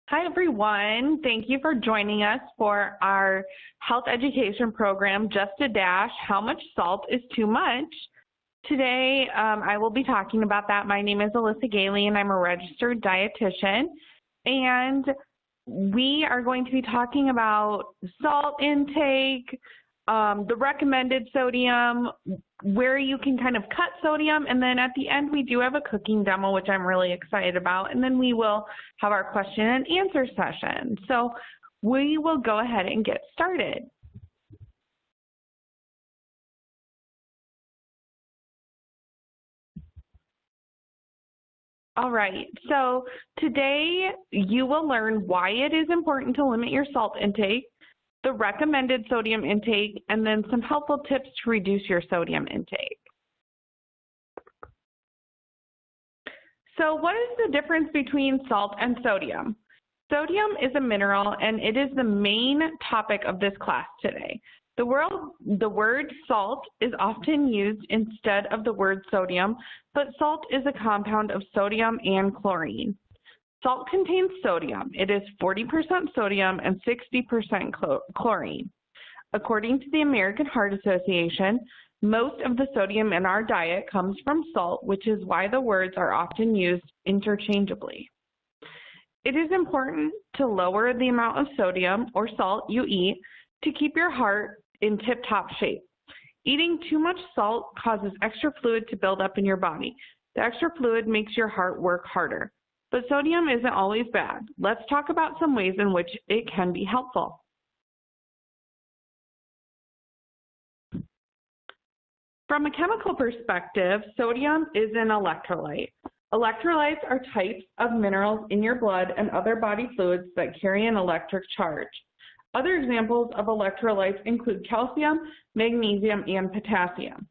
Hi, everyone. Thank you for joining us for our health education program, Just a Dash, How Much Salt is Too Much? Today, I will be talking about that. My name is Alyssa Gayle, and I'm a registered dietitian. And we are going to be talking about salt intake, the recommended sodium, where you can kind of cut sodium, and then at the end we do have a cooking demo, which I'm really excited about, and then we will have our question and answer session. So we will go ahead and get started. All right, so today you will learn why it is important to limit your salt intake, the recommended sodium intake, and then some helpful tips to reduce your sodium intake. So what is the difference between salt and sodium? Sodium is a mineral, and it is the main topic of this class today. The word salt is often used instead of the word sodium, but salt is a compound of sodium and chlorine. Salt contains sodium. It is 40% sodium and 60% chlorine. According to the American Heart Association, most of the sodium in our diet comes from salt, which is why the words are often used interchangeably. It is important to lower the amount of sodium or salt you eat to keep your heart in tip-top shape. Eating too much salt causes extra fluid to build up in your body. The extra fluid makes your heart work harder. But sodium isn't always bad. Let's talk about some ways in which it can be helpful. From a chemical perspective, sodium is an electrolyte. Electrolytes are types of minerals in your blood and other body fluids that carry an electric charge. Other examples of electrolytes include calcium, magnesium, and potassium.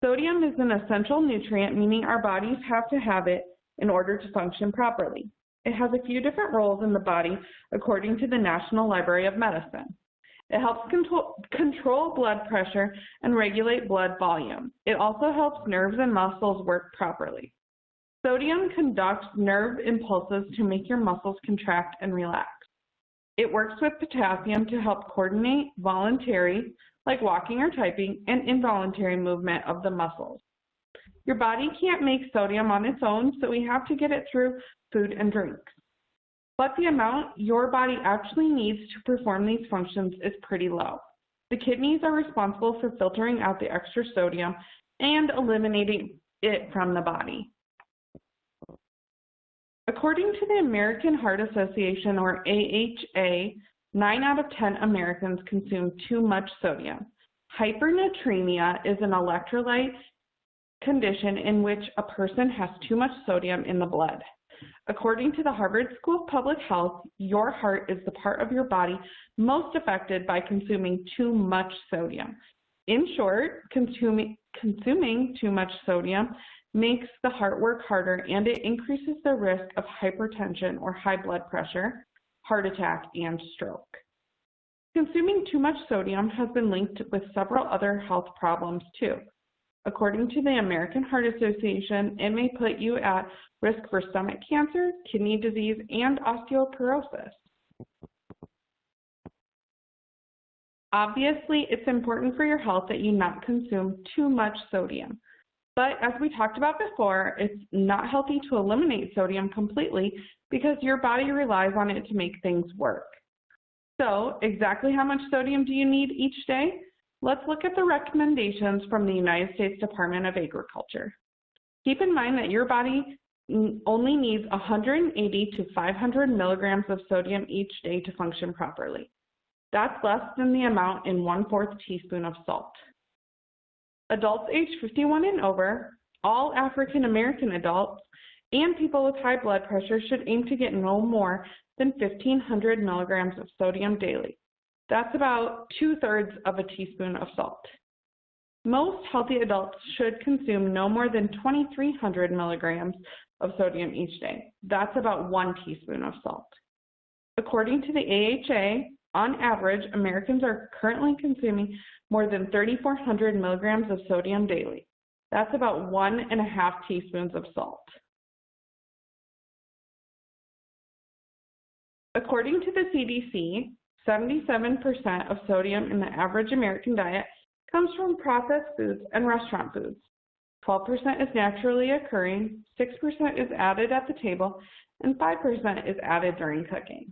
Sodium is an essential nutrient, meaning our bodies have to have it in order to function properly. It has a few different roles in the body according to the National Library of Medicine. It helps control blood pressure and regulate blood volume. It also helps nerves and muscles work properly. Sodium conducts nerve impulses to make your muscles contract and relax. It works with potassium to help coordinate voluntary, like walking or typing, and involuntary movement of the muscles. Your body can't make sodium on its own, so we have to get it through food and drinks. But the amount your body actually needs to perform these functions is pretty low. The kidneys are responsible for filtering out the extra sodium and eliminating it from the body. According to the American Heart Association, or AHA, 9 out of 10 Americans consume too much sodium. Hypernatremia is an electrolyte condition in which a person has too much sodium in the blood. According to the Harvard School of Public Health, your heart is the part of your body most affected by consuming too much sodium. In short, consuming too much sodium makes the heart work harder, and it increases the risk of hypertension or high blood pressure, heart attack, and stroke. Consuming too much sodium has been linked with several other health problems too. According to the American Heart Association, it may put you at risk for stomach cancer, kidney disease, and osteoporosis. Obviously, it's important for your health that you not consume too much sodium. But as we talked about before, it's not healthy to eliminate sodium completely because your body relies on it to make things work. So, exactly how much sodium do you need each day? Let's look at the recommendations from the United States Department of Agriculture. Keep in mind that your body only needs 180 to 500 milligrams of sodium each day to function properly. That's less than the amount in 1/4 teaspoon of salt. Adults age 51 and over, all African American adults, and people with high blood pressure should aim to get no more than 1,500 milligrams of sodium daily. That's about 2/3 of a teaspoon of salt. Most healthy adults should consume no more than 2,300 milligrams of sodium each day. That's about 1 teaspoon of salt. According to the AHA, on average, Americans are currently consuming more than 3,400 milligrams of sodium daily. That's about 1.5 teaspoons of salt. According to the CDC, 77% of sodium in the average American diet comes from processed foods and restaurant foods. 12% is naturally occurring, 6% is added at the table, and 5% is added during cooking.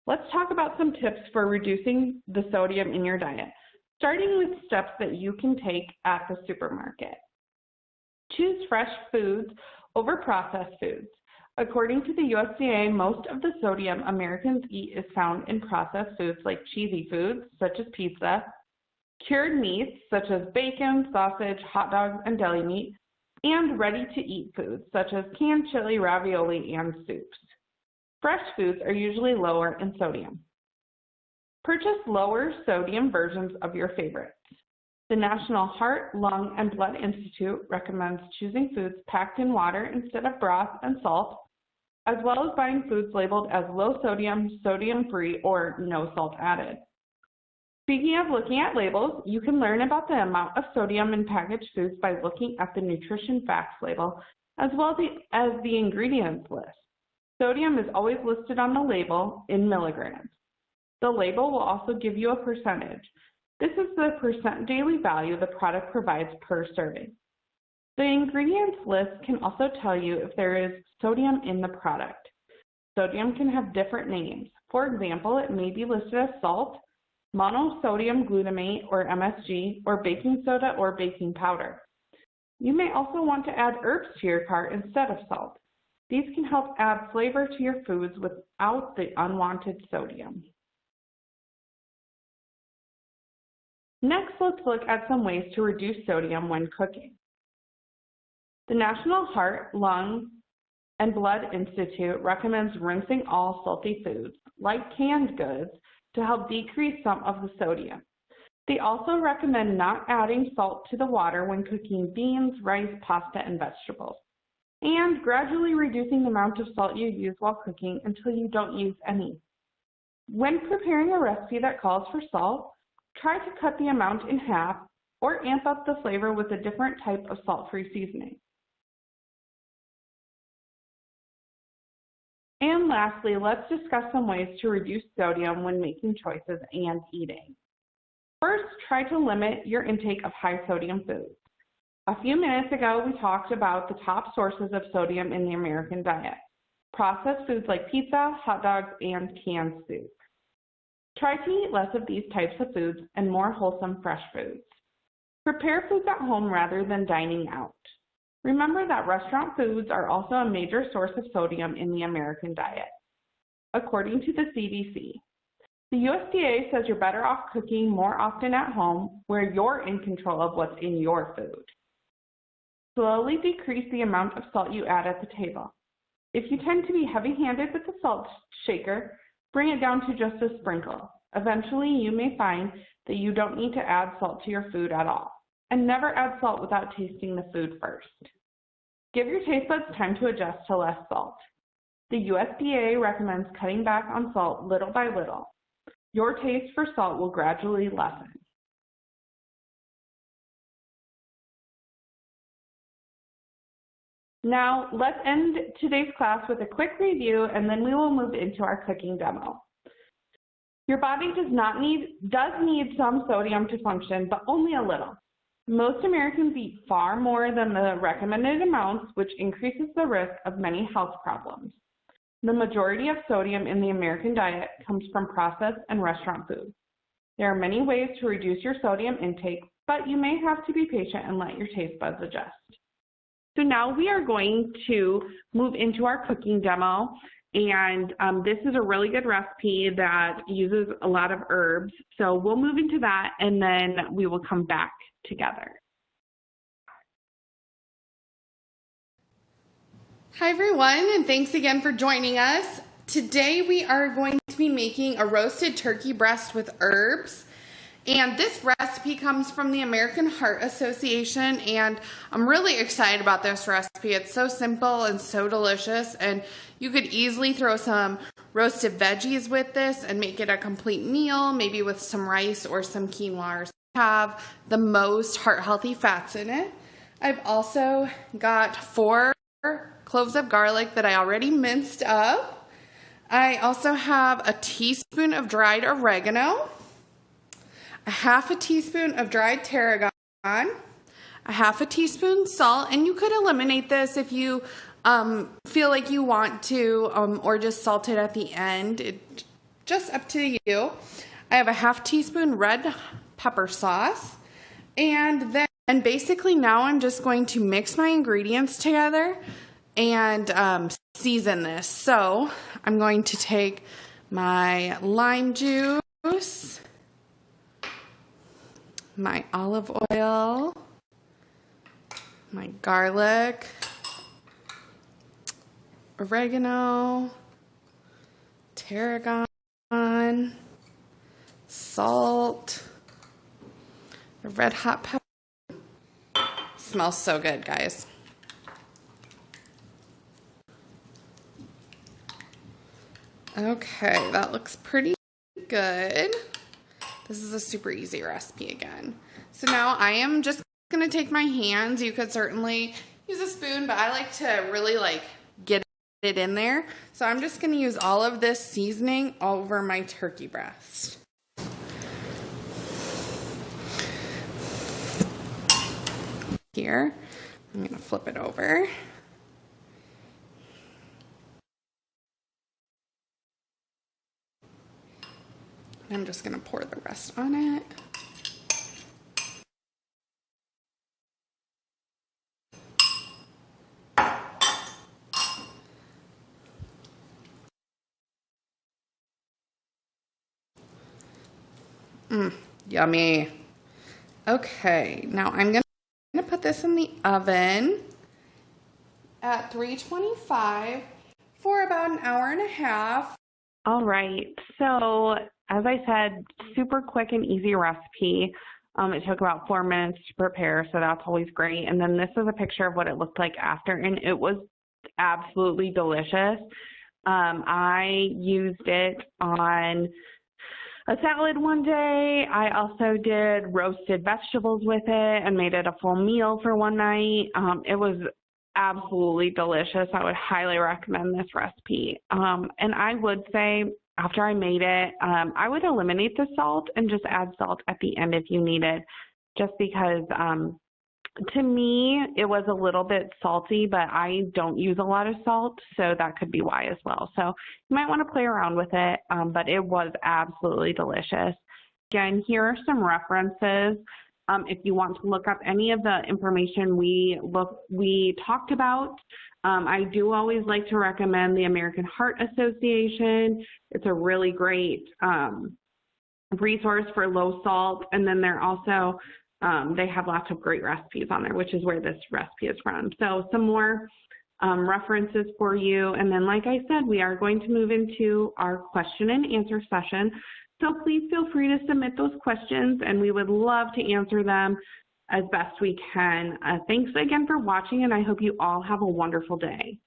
Let's talk about some tips for reducing the sodium in your diet, starting with steps that you can take at the supermarket. Choose fresh foods over processed foods. According to the USDA, most of the sodium Americans eat is found in processed foods like cheesy foods, such as pizza, cured meats, such as bacon, sausage, hot dogs, and deli meat, and ready-to-eat foods, such as canned chili, ravioli, and soups. Fresh foods are usually lower in sodium. Purchase lower sodium versions of your favorites. The National Heart, Lung, and Blood Institute recommends choosing foods packed in water instead of broth and salt, as well as buying foods labeled as low sodium, sodium-free, or no salt added. Speaking of looking at labels, you can learn about the amount of sodium in packaged foods by looking at the nutrition facts label, as well as the ingredients list. Sodium is always listed on the label in milligrams. The label will also give you a percentage. This is the percent daily value the product provides per serving. The ingredients list can also tell you if there is sodium in the product. Sodium can have different names. For example, it may be listed as salt, monosodium glutamate or MSG, or baking soda or baking powder. You may also want to add herbs to your cart instead of salt. These can help add flavor to your foods without the unwanted sodium. Next, let's look at some ways to reduce sodium when cooking. The National Heart, Lung, and Blood Institute recommends rinsing all salty foods, like canned goods, to help decrease some of the sodium. They also recommend not adding salt to the water when cooking beans, rice, pasta, and vegetables, and gradually reducing the amount of salt you use while cooking until you don't use any. When preparing a recipe that calls for salt, try to cut the amount in half or amp up the flavor with a different type of salt-free seasoning. And lastly, let's discuss some ways to reduce sodium when making choices and eating. First, try to limit your intake of high sodium foods. A few minutes ago, we talked about the top sources of sodium in the American diet: processed foods like pizza, hot dogs, and canned soup. Try to eat less of these types of foods and more wholesome fresh foods. Prepare foods at home rather than dining out. Remember that restaurant foods are also a major source of sodium in the American diet. According to the CDC, the USDA says you're better off cooking more often at home where you're in control of what's in your food. Slowly decrease the amount of salt you add at the table. If you tend to be heavy-handed with the salt shaker, bring it down to just a sprinkle. Eventually, you may find that you don't need to add salt to your food at all. And never add salt without tasting the food first. Give your taste buds time to adjust to less salt. The USDA recommends cutting back on salt little by little. Your taste for salt will gradually lessen. Now, let's end today's class with a quick review, and then we will move into our cooking demo. Your body does need some sodium to function, but only a little. Most Americans eat far more than the recommended amounts, which increases the risk of many health problems. The majority of sodium in the American diet comes from processed and restaurant foods. There are many ways to reduce your sodium intake, but you may have to be patient and let your taste buds adjust. So now we are going to move into our cooking demo, and this is a really good recipe that uses a lot of herbs. So we'll move into that, and then we will come back together. Hi everyone, and thanks again for joining us. Today we are going to be making a roasted turkey breast with herbs. And this recipe comes from the American Heart Association, and I'm really excited about this recipe. It's so simple and so delicious, and you could easily throw some roasted veggies with this and make it a complete meal, maybe with some rice or some quinoa. Have the most heart-healthy fats in it. I've also got 4 cloves of garlic that I already minced up. I also have a teaspoon of dried oregano, a half a teaspoon of dried tarragon, a half a teaspoon salt, and you could eliminate this if you feel like you want to, or just salt it at the end. Just up to you. I have a half teaspoon red pepper sauce, and then basically now I'm just going to mix my ingredients together and season this. So I'm going to take my lime juice, my olive oil, my garlic, oregano, tarragon, salt, the red hot pepper. Smells so good, guys. Okay, that looks pretty good. This is a super easy recipe again. So now I am just gonna take my hands. You could certainly use a spoon, but I like to really get it in there. So I'm just gonna use all of this seasoning over my turkey breast. Here, I'm gonna flip it over. I'm just gonna pour the rest on it. Yummy. Okay, now I'm gonna put this in the oven at 325 for about an hour and a half. All right, so as I said, super quick and easy recipe. It took about 4 minutes to prepare, so that's always great. And then this is a picture of what it looked like after, and it was absolutely delicious. I used it on a salad one day. I also did roasted vegetables with it and made it a full meal for one night. It was absolutely delicious. I would highly recommend this recipe. And I would say after I made it, I would eliminate the salt and just add salt at the end if you needed, just because to me it was a little bit salty, but I don't use a lot of salt, so that could be why as well. So you might want to play around with it, but it was absolutely delicious. Again, here are some references. If you want to look up any of the information we talked about, I do always like to recommend the American Heart Association. It's a really great resource for low salt, and then they're also they have lots of great recipes on there, which is where this recipe is from. So some more references for you. And then, like I said, we are going to move into our question and answer session. So please feel free to submit those questions, and we would love to answer them as best we can. Thanks again for watching, and I hope you all have a wonderful day.